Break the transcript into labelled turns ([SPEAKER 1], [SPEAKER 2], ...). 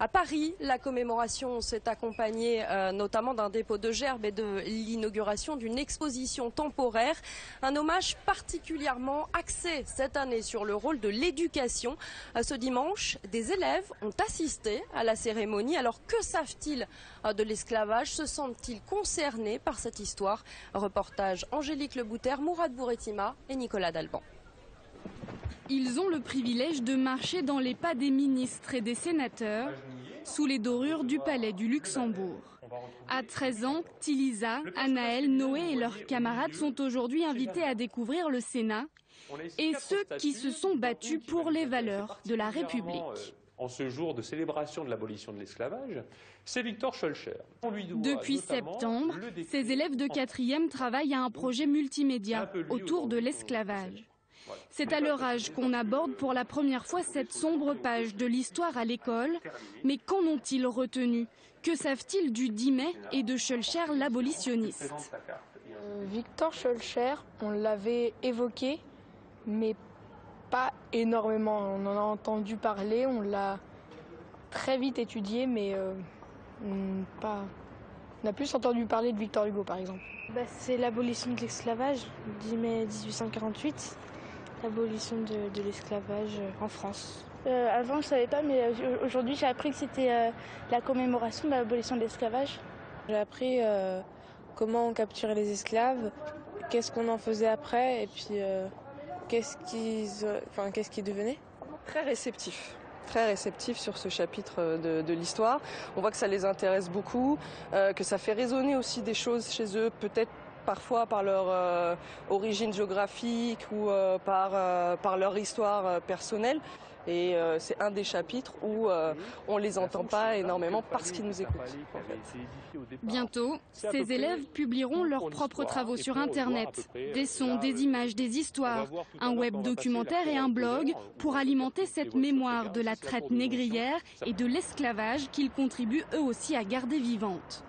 [SPEAKER 1] À Paris, la commémoration s'est accompagnée notamment d'un dépôt de gerbes et de l'inauguration d'une exposition temporaire. Un hommage particulièrement axé cette année sur le rôle de l'éducation. Ce dimanche, des élèves ont assisté à la cérémonie. Alors que savent-ils de l'esclavage? Se sentent-ils concernés par cette histoire? Reportage Angélique Lebouter, Mourad Bouretima et Nicolas Dalban.
[SPEAKER 2] Ils ont le privilège de marcher dans les pas des ministres et des sénateurs sous les dorures du palais du Luxembourg. À 13 ans, Tilisa, Anaël, Noé et leurs camarades sont aujourd'hui invités à découvrir le Sénat et ceux qui se sont battus pour les valeurs de la République.
[SPEAKER 3] En ce jour de célébration de l'abolition de l'esclavage, c'est Victor Schœlcher.
[SPEAKER 2] Depuis septembre, ces élèves de 4e travaillent à un projet multimédia autour de l'esclavage. C'est à leur âge qu'on aborde pour la première fois cette sombre page de l'histoire à l'école. Mais qu'en ont-ils retenu? Que savent-ils du 10 mai et de Schœlcher l'abolitionniste?
[SPEAKER 4] Victor Schœlcher, on l'avait évoqué, mais pas énormément. On en a entendu parler, on l'a très vite étudié, mais on a plus entendu parler de Victor Hugo, par exemple.
[SPEAKER 5] C'est l'abolition de l'esclavage, 10 mai 1848. L'abolition de l'esclavage en France. Avant, je ne savais pas, mais aujourd'hui, j'ai appris que c'était la commémoration de l'abolition de l'esclavage.
[SPEAKER 6] J'ai appris comment on capturait les esclaves, qu'est-ce qu'on en faisait après, et puis qu'est-ce qu'ils devenaient.
[SPEAKER 7] Très réceptif sur ce chapitre de l'histoire. On voit que ça les intéresse beaucoup, que ça fait résonner aussi des choses chez eux, peut-être parfois par leur origine géographique ou par leur histoire personnelle. Et c'est un des chapitres où on ne les entend pas énormément parce qu'ils nous écoutent. En fait.
[SPEAKER 2] Bientôt, ces élèves publieront leurs propres travaux sur Internet. Des sons, des images, des histoires, un web documentaire et un blog pour alimenter cette mémoire de la traite négrière et de l'esclavage qu'ils contribuent eux aussi à garder vivante.